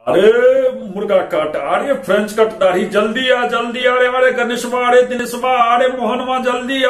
अरे मुर्गा कट, अरे फ्रेंच कट दाढ़ी, जल्दी आ, अरे गणेशवा, अरे दिनेशवा, अरे मोहनवा, जल्दी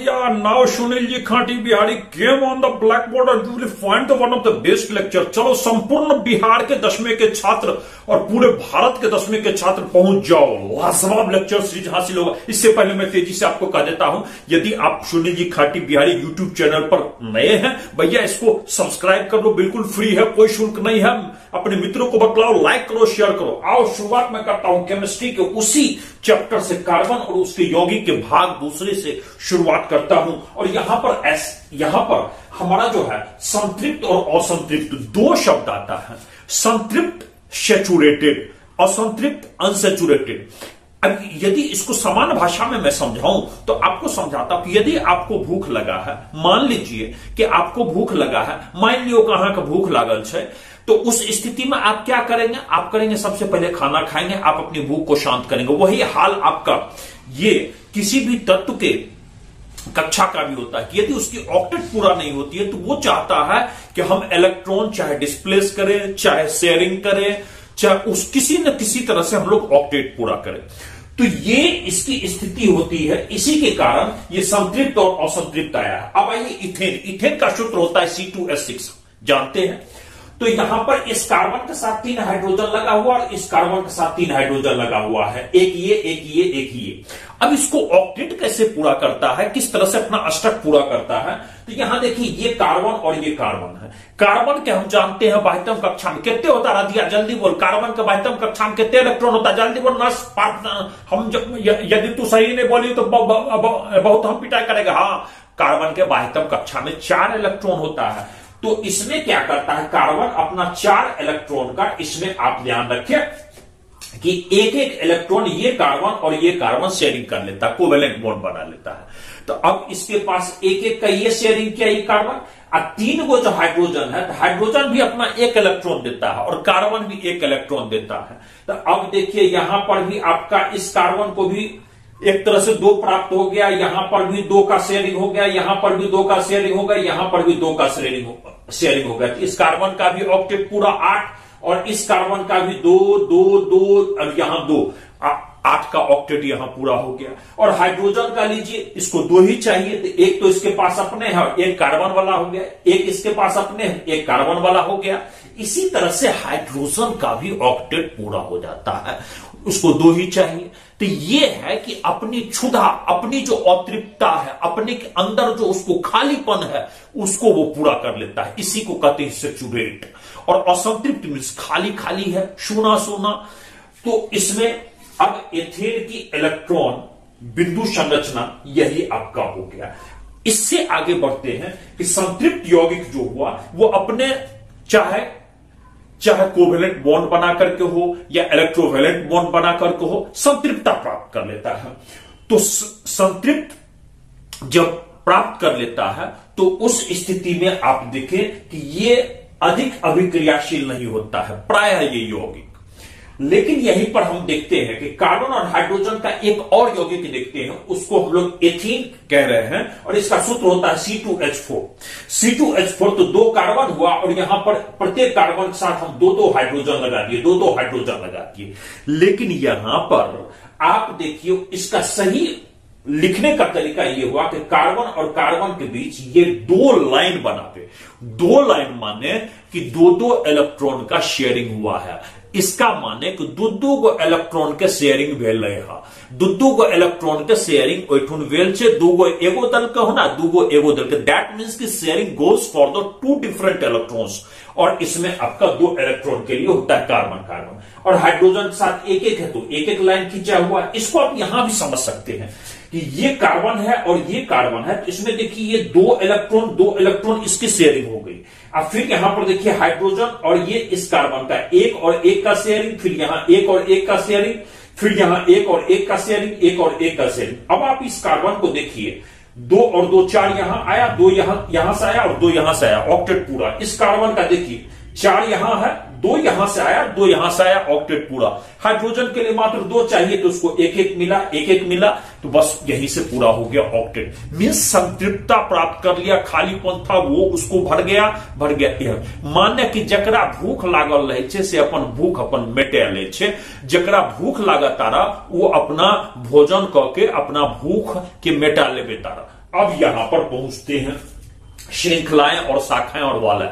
आ। नाउ सुनील जी खाटी Bihari came on the black board और you will find the one of the best lecture. चलो संपूर्ण बिहार के 10वीं के छात्र और पूरे भारत के 10वीं के छात्र पहुंच जाओ, लाजवाब लेक्चर सीरीज हासिल होगा। इससे पहले मैं तेजी से आपको कह देता हूं, यदि आप सुनील जी खाटी बिहारी यूट्यूब चैनल पर नए हैं, भैया इसको सब्सक्राइब कर लो, बिल्कुल फ्री है, कोई शुल्क नहीं है। अपने मित्रों को बतलाओ, लाइक करो, शेयर करो। आओ शुरुआत में करता हूं केमिस्ट्री के उसी चैप्टर से, कार्बन और उसके यौगिक के भाग दूसरे से शुरुआत करता हूं। और यहां पर हमारा जो है संतृप्त और असंतृप्त दो शब्द आता है। संतृप्त सैचुरेटेड, असंतृप्त अनसैचुरेटेड। अब यदि इसको सामान्य भाषा में मैं समझाऊं तो आपको समझाता हूं कि यदि आपको भूख लगा है, मान लीजिए कि आपको भूख लगा है, मान लियो कहां का भूख लागल है, तो उस स्थिति में आप क्या करेंगे? आप करेंगे सबसे पहले खाना खाएंगे, आप अपनी भूख को शांत करेंगे। वही हाल आपका ये किसी भी तत्व के कक्षा का भी होता है कि यदि उसकी ऑक्टेट पूरा नहीं होती है तो वो चाहता है कि हम इलेक्ट्रॉन चाहे डिस्प्लेस करें, चाहे शेयरिंग करें, चाहे उस किसी न किसी तरह से हम लोग ऑक्टेट पूरा करें। तो ये इसकी स्थिति होती है, इसी के कारण ये संतृप्त और असंतृप्त आया है। अब आइए इथेन का सूत्र होता है C2H6, जानते हैं। तो यहां पर इस कार्बन के साथ 3 हाइड्रोजन लगा हुआ और इस कार्बन के साथ 3 हाइड्रोजन लगा हुआ है, एक ये। अब इसको ऑक्टेट कैसे पूरा करता है, किस तरह से अपना अष्टक पूरा करता है? तो यहां देखिए, ये कार्बन और ये कार्बन है। कार्बन के हम जानते हैं बाह्यतम कक्षा में कितने होता है, राधिया जल्दी बोल। कार्बन के बाह्यतम कक्षा में कितने इलेक्ट्रॉन होता है, जल्दी बोल। हम यदि तू सही नहीं बोली तो बहुत हम पिटाई करेगा। हाँ, कार्बन के बाह्यतम कक्षा में 4 इलेक्ट्रॉन होता है। तो इसमें क्या करता है कार्बन, अपना 4 इलेक्ट्रॉन का, इसमें आप ध्यान रखिए कि एक इलेक्ट्रॉन ये कार्बन और ये कार्बन शेयरिंग कर लेता है, कोवेलेंट बॉन्ड बना लेता है। तो अब इसके पास एक का ये शेयरिंग किया, ये कार्बन, और 3 को जो हाइड्रोजन है, तो हाइड्रोजन भी अपना 1 इलेक्ट्रॉन देता है और कार्बन भी 1 इलेक्ट्रॉन देता है। तो अब देखिए यहां पर भी आपका इस कार्बन को भी एक तरह से 2 प्राप्त हो गया, यहां पर भी 2 का शेयरिंग हो गया, यहां पर भी 2 का शेयरिंग हो गया, यहां पर भी 2 का शेयरिंग हो गया। इस कार्बन का भी ऑक्टेट पूरा 8 और इस कार्बन का भी 2 और यहां 2, 8 का ऑक्टेट यहां पूरा हो गया। और हाइड्रोजन का लीजिए, इसको 2 ही चाहिए, तो एक तो इसके पास अपने है, एक कार्बन वाला हो गया, एक इसके पास अपने है, एक कार्बन वाला हो गया। इसी तरह से हाइड्रोजन का भी ऑक्टेट पूरा हो जाता है, उसको 2 ही चाहिए। तो ये है कि अपनी क्षुधा, अपनी जो अतृप्तता है, अपने के अंदर जो उसको खालीपन है, उसको वो पूरा कर लेता है। इसी को कहते हैं सैचुरेट। और असंतृप्त मीन्स खाली है, सूना। तो इसमें अब एथेन की इलेक्ट्रॉन बिंदु संरचना यही आपका हो गया। इससे आगे बढ़ते हैं कि संतृप्त यौगिक जो हुआ वो अपने चाहे कोवेलेंट बॉन्ड बना करके हो या इलेक्ट्रोवेलेंट बॉन्ड बना करके हो, संतृप्तता प्राप्त कर लेता है। तो संतृप्त जब प्राप्त कर लेता है तो उस स्थिति में आप देखें कि ये अधिक अभिक्रियाशील नहीं होता है प्रायः ये यौगिक। लेकिन यहीं पर हम देखते हैं कि कार्बन और हाइड्रोजन का एक और यौगिक देखते हैं, उसको हम लोग एथीन कह रहे हैं और इसका सूत्र होता है C2H4। C2H4 तो 2 कार्बन हुआ और यहां पर प्रत्येक कार्बन के साथ हम 2 हाइड्रोजन लगा दिए, 2 हाइड्रोजन लगा दिए। लेकिन यहां पर आप देखिए इसका सही लिखने का तरीका यह हुआ कि कार्बन और कार्बन के बीच ये 2 लाइन बनाते। 2 लाइन माने कि 2 इलेक्ट्रॉन का शेयरिंग हुआ है। इसका माने कि 2 गो इलेक्ट्रॉन के शेयरिंग भेल रहे हैं। 2 गो इलेक्ट्रॉन के शेयरिंग ओइठुन भेल छे, 2 गो एगो दल के होना, 2 गो एगो दल के। दैट मीन्स कि sharing goes for the 2 different electrons. और इसमें आपका 2 इलेक्ट्रॉन के लिए होता है कार्बन। और हाइड्रोजन के साथ 1 है तो 1 लाइन खींचा हुआ। इसको आप यहां भी समझ सकते हैं कि ये कार्बन है और ये कार्बन है, तो इसमें देखिए ये 2 इलेक्ट्रॉन इसकी शेयरिंग हो गई। अब फिर यहां पर देखिए हाइड्रोजन और ये इस कार्बन का 1 और 1 का शेयरिंग, फिर यहां 1 और 1 का शेयरिंग, फिर यहां 1 और 1 का शेयरिंग, 1 और 1 का शेयरिंग। अब आप इस कार्बन को देखिए, 2 और 2 4 यहां आया, 2 यहां से आया और 2 यहां से आया, ऑक्टेट पूरा। इस कार्बन का देखिए 4 यहां है, दो यहां से आया, दो यहां से आया, ऑक्टेट पूरा। हाइड्रोजन के लिए मात्र दो चाहिए तो उसको एक एक मिला, तो बस यहीं से पूरा हो गया ऑक्टेट। मींस संतृप्तता प्राप्त कर लिया, खालीपन था वो उसको भर गया। मान्य कि जकरा भूख लागल रहे छे से अपन भूख अपन मेटे ले छे, जकरा भूख लागत तारा वो अपना भोजन करके अपना भूख के मेटा लेबे तारा। अब यहां पर पहुंचते हैं श्रृंखलाएं और शाखाएं और वाला,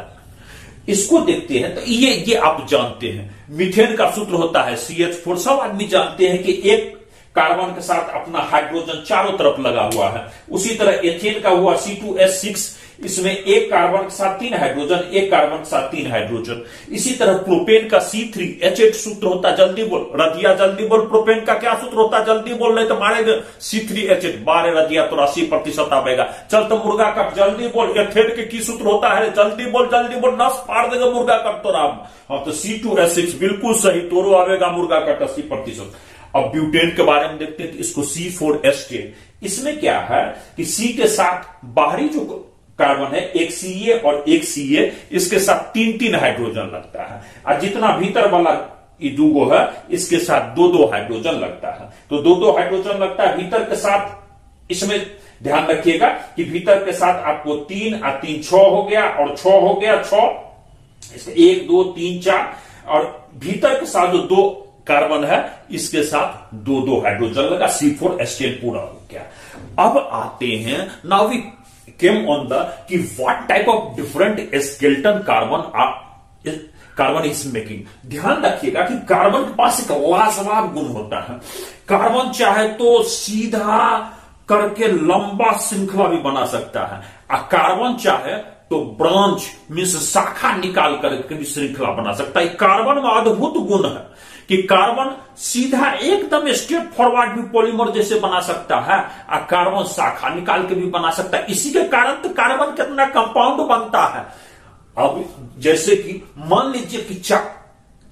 इसको देखते हैं। तो ये आप जानते हैं मीथेन का सूत्र होता है CH4, सब आदमी जानते हैं कि एक कार्बन के साथ अपना हाइड्रोजन चारों तरफ लगा हुआ है। उसी तरह एथेन का हुआ C2H6, इसमें एक कार्बन के साथ 3 हाइड्रोजन, एक कार्बन के साथ 3 हाइड्रोजन। इसी तरह प्रोपेन का C3H8 सूत्र होता है, जल्दी बोल रदिया, जल्दी बोल। प्रोपेन का क्या सूत्र होता है, जल्दी बोल, नहीं तो मारेंगे। C3H8 12 रदिया तो 80% आएगा। चल तो मुर्गा कट, जल्दी बोल। एथेन के की सूत्र होता है, जल्दी बोल, नस फाड़ देगा मुर्गा कट तो राम। हाँ तो C2H6 बिल्कुल सही, तोरो आवेगा मुर्गा कट 80%। अब ब्यूटेन के बारे में देखते हैं, इसको C4H10। इसमें क्या है कि C के साथ बाहरी जो कार्बन है एक CA और एक CA, इसके साथ 3 हाइड्रोजन लगता है, और जितना भीतर वाला ये दूगो है इसके साथ 2 हाइड्रोजन लगता है। तो 2 हाइड्रोजन लगता है भीतर के साथ। इसमें ध्यान रखिएगा कि भीतर के साथ आपको 3 और 3 6 हो गया, और 6 हो गया 6, 1 2 3 4, और भीतर के साथ जो 2 कार्बन है इसके साथ 2 हाइड्रोजन लगा, C4H10 पूरा हो गया। अब आते हैं, now we came on the कि what type of different skeleton carbon is making. ध्यान रखिएगा कि कार्बन के पास एक लाजवाब गुण होता है। कार्बन चाहे तो सीधा करके लंबा श्रृंखला भी बना सकता है, और कार्बन चाहे तो ब्रांच मींस शाखा निकाल करके भी श्रृंखला बना सकता है। कार्बन में अद्भुत गुण है कि कार्बन सीधा एकदम स्ट्रेट फॉरवर्ड भी पॉलीमर जैसे बना सकता है, और कार्बन शाखा निकाल के भी बना सकता है। इसी के कारण तो कार्बन कितना कंपाउंड बनता है। अब जैसे कि मान लीजिए कि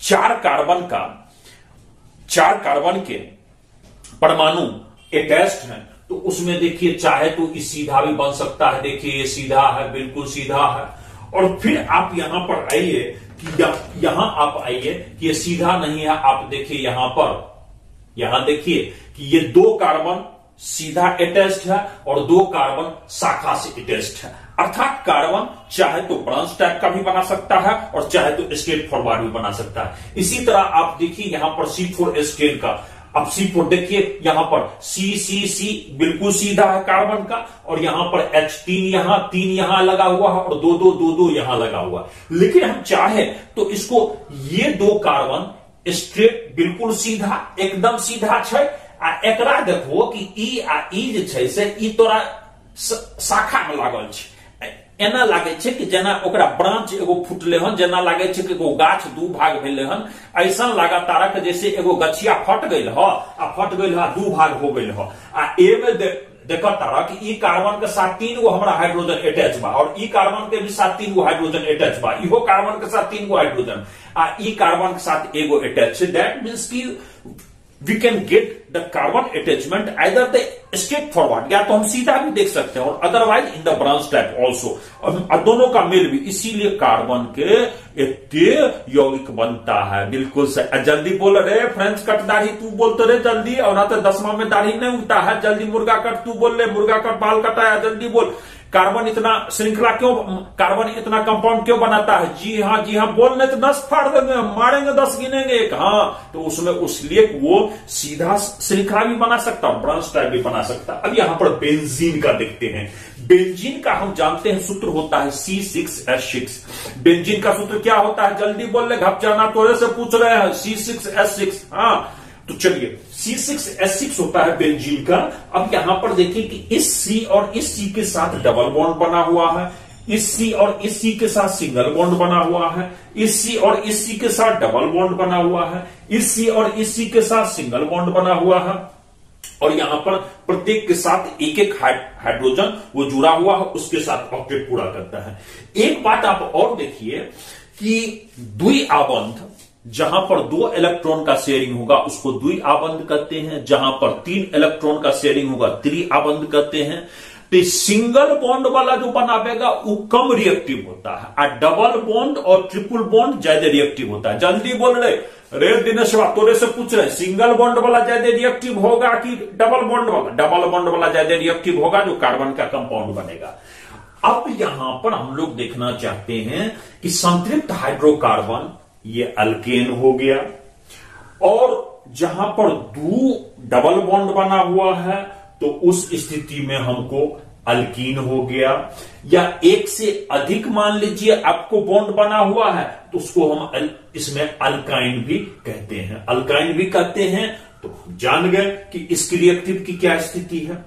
चार कार्बन के परमाणु अटैच्ड हैं, तो उसमें देखिए चाहे तो इस सीधा भी बन सकता है। देखिए ये सीधा है, बिल्कुल सीधा है। और फिर आप यहां पर आइए कि यहां आप आइए कि ये सीधा नहीं है। आप देखिए यहां देखिए कि ये 2 कार्बन सीधा अटैच्ड है और 2 कार्बन शाखा से अटैच्ड है। अर्थात कार्बन चाहे तो ब्रांच टाइप का भी बना सकता है और चाहे तो स्ट्रेट फॉरवर्ड भी बना सकता है। इसी तरह आप देखिए यहां पर C4H10 का, अब C4 देखिए यहां पर C बिल्कुल सीधा है कार्बन का, और यहां पर H3 3 यहां लगा हुआ है, और 2 यहां लगा हुआ है। लेकिन हम चाहे तो इसको ये 2 कार्बन स्ट्रेट बिल्कुल सीधा एकदम सीधा छै, आ एकरा देखो कि ई जे छै से ई तोरा शाखा में लागल छै। एना लागे छै कि जेना ओकरा ब्रांच एगो फुटले हन, जेना लागे छै कि एगो गाछ 2 भाग भेले हन। ऐसा लगा तारा के जैसे एगो गछिया फट गई ह, आ फट गई ह 2 भाग हो गई ह। आ ए में देखा तारा कि ई कार्बन के साथ 3 गो हमारा हाइड्रोजन अटैच बा, और ई कार्बन के भी साथ 3 गो हाइड्रोजन अटैच बा, इहो कार्बन के साथ 3 गो हाइड्रोजन, आ ई कार्बन के साथ एगो अटैच। दैट मीन्स कि we can get the carbon attachment either the straight forward, या तो हम सीधा भी देख सकते हैं, और otherwise in the branch type also, और दोनों का मेल भी। इसीलिए कार्बन के एक यौगिक बनता है। बिल्कुल सही, जल्दी बोल रहे फ्रेंच कट दाढ़ी तू बोलते रहे जल्दी, और ना तो 10वां में दाढ़ी नहीं उगता है। जल्दी मुर्गा कट तू बोल रहे, मुर्गा कट बाल कटाया, जल्दी बोल। कार्बन इतना श्रृंखला क्यों, कार्बन इतना कंपाउंड क्यों बनाता है? जी हाँ बोलने तो 10 फाड़ देंगे, मारेंगे 10 गिनेंगे 1। हाँ तो उसमें उसलिए वो सीधा श्रृंखला भी बना सकता है, ब्रांच टाइप भी बना सकता है। अब यहां पर बेंजीन का देखते हैं। बेंजीन का हम जानते हैं सूत्र होता है C6H6। बेंजीन का सूत्र क्या होता है, जल्दी बोल ले, घप जाना तोरे से पूछ रहे हैं। C6H6, हाँ तो चलिए C6H6 होता है बेंजीन का। अब यहां पर देखिए कि इस C और इस C के साथ डबल बॉन्ड बना हुआ है, इस C और इस C के साथ सिंगल बॉन्ड बना हुआ है, इस C और इस C के साथ डबल बॉन्ड बना हुआ है, इस C और इस C के साथ सिंगल बॉन्ड बना हुआ है, और यहां पर प्रत्येक के साथ एक हाइड्रोजन वो जुड़ा हुआ है, उसके साथ ऑक्टेट पूरा करता है। एक बात आप और देखिए कि द्विआबंध, जहां पर 2 इलेक्ट्रॉन का शेयरिंग होगा उसको द्विआबंध कहते हैं, जहां पर 3 इलेक्ट्रॉन का शेयरिंग होगा त्रिआबंध कहते हैं। तो सिंगल बॉन्ड वाला जो बनावेगा वो कम रिएक्टिव होता है, और डबल बॉन्ड और ट्रिपल बॉन्ड ज्यादा रिएक्टिव होता है। जल्दी बोल रहे रे दिनेश, तोरे से पूछ रहे सिंगल बॉन्ड वाला ज्यादा रिएक्टिव होगा कि डबल बॉन्ड वाला? डबल बॉन्ड वाला ज्यादा रिएक्टिव होगा, जो कार्बन का कंपाउंड बनेगा। अब यहां पर हम लोग देखना चाहते हैं कि संतृप्त हाइड्रोकार्बन ये अल्केन हो गया, और जहां पर दो डबल बॉन्ड बना हुआ है तो उस स्थिति में हमको अल्कीन हो गया, या एक से अधिक मान लीजिए आपको बॉन्ड बना हुआ है तो उसको हम इसमें अल्काइन भी कहते हैं, अल्काइन भी कहते हैं। तो जान गए कि इसकी रिएक्टिव की क्या स्थिति है।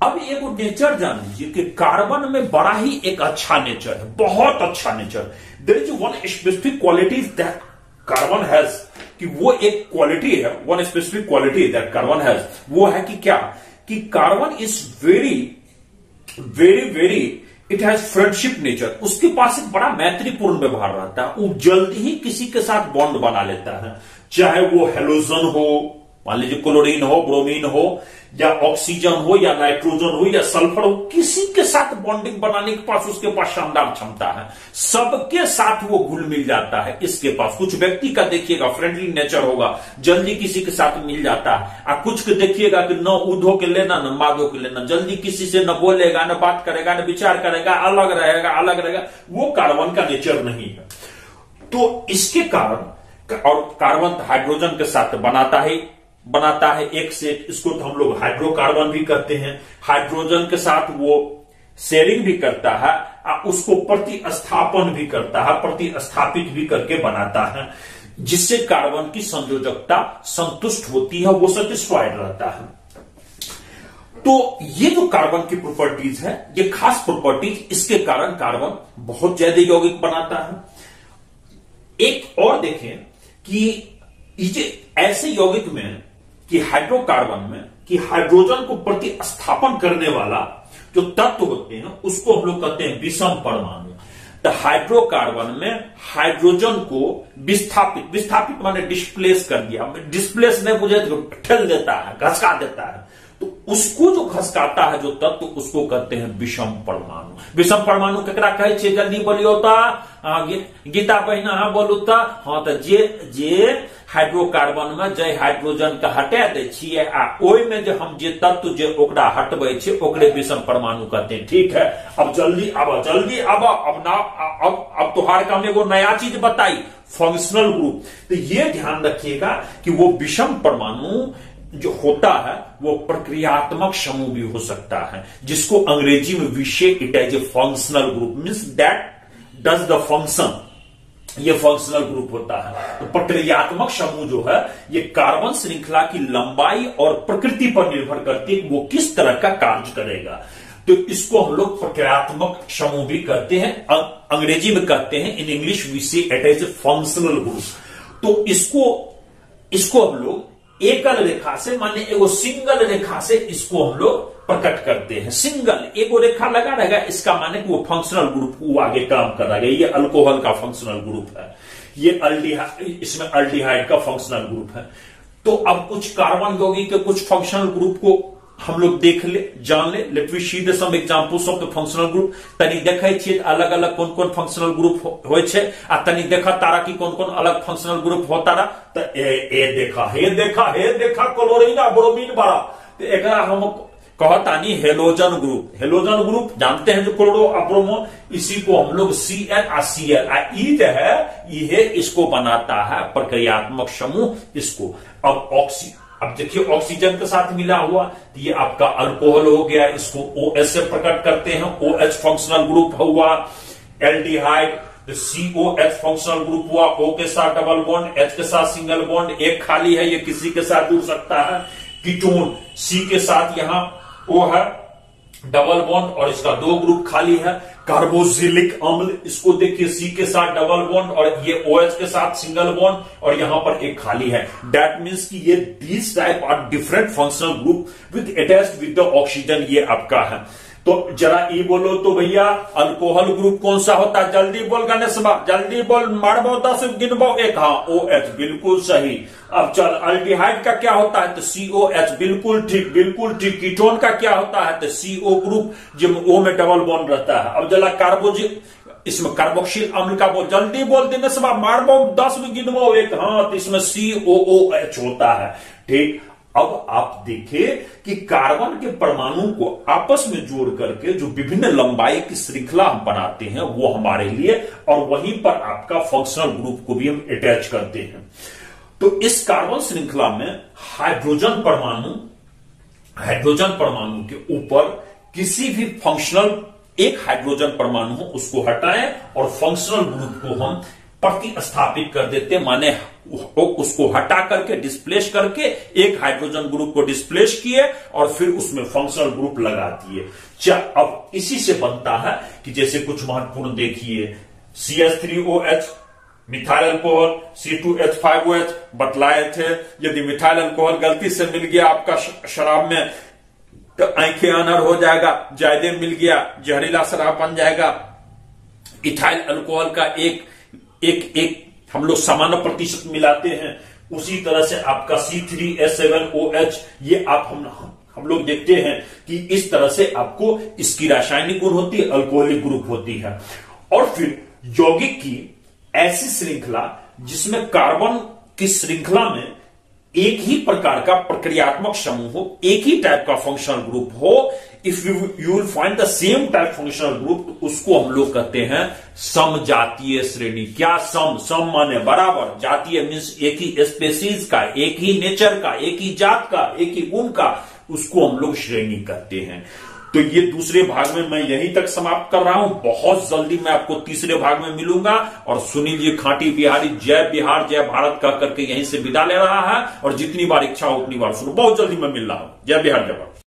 अब एक नेचर जान लीजिए कि कार्बन में बड़ा ही एक अच्छा नेचर है, बहुत अच्छा nature. There is one specific quality that carbon has, कि वो एक क्वालिटी है, one specific quality that carbon has, वो है कि क्या, कि carbon is very very very it has friendship nature. उसके पास एक बड़ा मैत्रीपूर्ण व्यवहार रहता है, वो जल्दी ही किसी के साथ बॉन्ड बना लेता है, चाहे वो हेलोजन हो, मान लीजिए क्लोरीन हो, ब्रोमीन हो, या ऑक्सीजन हो, या नाइट्रोजन हो, या सल्फर हो, किसी के साथ बॉन्डिंग बनाने के पास उसके पास शानदार क्षमता है, सबके साथ वो घुल मिल जाता है। इसके पास कुछ व्यक्ति का देखिएगा फ्रेंडली नेचर होगा, जल्दी किसी के साथ मिल जाता है, और कुछ के देखिएगा कि न ऊधो के लेना न माधो के लेना, जल्दी किसी से न बोलेगा, न बात करेगा, न विचार करेगा, अलग रहेगा, वो कार्बन का नेचर नहीं है। तो इसके कारण, और कार्बन हाइड्रोजन के साथ बनाता है एक से, इसको तो हम लोग हाइड्रोकार्बन भी कहते हैं। हाइड्रोजन के साथ वो शेयरिंग भी करता है, उसको प्रतिस्थापन भी करता है, प्रतिस्थापित भी करके बनाता है, जिससे कार्बन की संयोजकता संतुष्ट होती है, वो सेटिस्फाइड रहता है। तो ये जो कार्बन की प्रॉपर्टीज है, ये खास प्रॉपर्टीज, इसके कारण कार्बन बहुत ज्यादा यौगिक बनाता है। एक और देखें कि ऐसे यौगिक में कि हाइड्रोकार्बन में कि हाइड्रोजन को प्रतिस्थापन करने वाला जो तत्व होते हैं उसको हम लोग कहते हैं विषम परमाणु। तो हाइड्रोकार्बन में हाइड्रोजन को विस्थापित माने डिस्प्लेस कर दिया, डिस्प्लेस नहीं बुझे तो ठेल देता है, घसका देता है, तो उसको जो घसकाता है जो तत्व, उसको कहते हैं विषम परमाणु। विषम परमाणु केकरा कहे छे, जल्दी बोलियो ता, गीता बहिना बोलू ता। हाँ, तो जे हाइड्रोकार्बन में जे हाइड्रोजन के हटा दे छिए, आ ओय में जो हम जे तत्व जे ओकरा हटबै छे ओकरे विषम परमाणु कहते हैं। ठीक है, अब जल्दी अब अब तोहार काम एगो नया चीज बताई, फंक्शनल ग्रुप। तो ये ध्यान रखिएगा कि वो विषम परमाणु जो होता है वो प्रक्रियात्मक समूह भी हो सकता है, जिसको अंग्रेजी में विषय it as a functional group, means that does the function, ये फंक्शनल ग्रुप होता है। तो प्रक्रियात्मक समूह जो है ये कार्बन श्रृंखला की लंबाई और प्रकृति पर निर्भर करती है, वो किस तरह का कार्य करेगा। तो इसको हम लोग प्रक्रियात्मक समूह भी कहते हैं, अंग्रेजी में कहते हैं, इन इंग्लिश वी से it is a functional group. तो इसको हम लोग एकल रेखा से, माने एगो सिंगल रेखा से इसको हम लोग प्रकट करते हैं। सिंगल एगो रेखा लगा रहेगा, इसका माने कि वो फंक्शनल ग्रुप वो आगे काम कर रहा है। ये अल्कोहल का फंक्शनल ग्रुप है, ये अल्डिहाइड, इसमें अल्डिहाइड का फंक्शनल ग्रुप है। तो अब कुछ कार्बन यौगिक के कुछ फंक्शनल ग्रुप को हम लोग देख ले, जान ले। Let we see the some examples of the functional group. तनी देखै छियै अलग अलग कोन कोन फंक्शनल ग्रुप होय छै, आ तनी देखा तारा की कोन कोन अलग फंक्शनल ग्रुप होता रहा। तो हे देखा क्लोरीन आ ब्रोमीन बड़ा, तो एकरा हम कहतानी हेलोजन ग्रुप। हेलोजन ग्रुप जानते हैं जो क्लोरो और ब्रोमो, इसी को हम लोग Cn और Cl ई जो है ये इसको बनाता है प्रक्रियात्मक समूह इसको। अब देखिए ऑक्सीजन के साथ मिला हुआ तो ये आपका अल्कोहल हो गया, इसको OH से प्रकट करते हैं, OH फंक्शनल ग्रुप हुआ। एल्डिहाइड COH फंक्शनल ग्रुप हुआ, O के साथ डबल बॉन्ड, H के साथ सिंगल बॉन्ड, एक खाली है ये किसी के साथ जुड़ सकता है। कीटोन C के साथ यहां O है डबल बॉन्ड और इसका 2 ग्रुप खाली है। कार्बोक्सिलिक अम्ल, इसको देखिए C के साथ डबल बॉन्ड और ये OH के साथ सिंगल बॉन्ड और यहां पर एक खाली है। दैट मींस कि ये this type are different functional group with attached with the oxygen, ये आपका है। तो जरा ई बोलो तो भैया, अल्कोहल ग्रुप कौन सा होता है? जल्दी बोल गणेश बा, जल्दी बोल, मारबो 10 गिनबो 1। हाँ, OH, बिल्कुल सही। अब चल, अल्डिहाइड का क्या होता है? तो COH, बिल्कुल ठीक, बिल्कुल ठीक। कीटोन का क्या होता है? तो CO ग्रुप, जिसमें O में डबल बॉन्ड रहता है। अब जरा इसमें कार्बोक्सिल अम्ल का बोल, जल्दी बोल दिनेश बा, मारबो 10 में गिनबो 1। हाँ, तो इसमें COOH होता है। ठीक, अब आप देखिए कि कार्बन के परमाणु को आपस में जोड़ करके जो विभिन्न लंबाई की श्रृंखला हम बनाते हैं वो हमारे लिए, और वहीं पर आपका फंक्शनल ग्रुप को भी हम अटैच करते हैं। तो इस कार्बन श्रृंखला में हाइड्रोजन परमाणु के ऊपर किसी भी फंक्शनल एक हाइड्रोजन परमाणु हो उसको हटाएं और फंक्शनल ग्रुप को हम प्रतिस्थापित कर देते, माने उसको हटा करके डिस्प्लेस करके एक हाइड्रोजन ग्रुप को डिस्प्लेस किए और फिर उसमें फंक्शनल ग्रुप लगा दिए। अब इसी से बनता है कि जैसे कुछ महत्वपूर्ण देखिए, CH3OH, मिथाइल अल्कोहल, C2H5OH बतलाए थे। यदि मिथाइल अल्कोहल गलती से मिल गया आपका शराब में तो आंखें अनर हो जाएगा, जायदे मिल गया जहरीला शराब बन जाएगा। इथाइल अल्कोहल का एक हम लोग सामान्य प्रतिशत मिलाते हैं, उसी तरह से आपका C3H7OH, ये आप हम लोग देखते हैं कि इस तरह से आपको इसकी रासायनिक गुण होती है, अल्कोहलिक ग्रुप होती है। और फिर यौगिक की ऐसी श्रृंखला जिसमें कार्बन की श्रृंखला में एक ही प्रकार का प्रक्रियात्मक समूह हो, एक ही टाइप का फंक्शनल ग्रुप हो, if you will find the same type functional group, उसको हम लोग कहते हैं समजातीय श्रेणी। क्या सम माने बराबर, जातीय मीन्स एक ही स्पेसीज का, एक ही नेचर का, एक ही जात का, एक ही गुण का, उसको हम लोग श्रेणी कहते हैं। तो ये दूसरे भाग में मैं यहीं तक समाप्त कर रहा हूं। बहुत जल्दी मैं आपको तीसरे भाग में मिलूंगा, और सुनील जी खाटी बिहारी जय बिहार जय भारत कह करके यहीं से विदा ले रहा है, और जितनी बार इच्छा हो उतनी बार सुनो। बहुत जल्दी मैं मिल रहा हूं। जय बिहार जय भारत।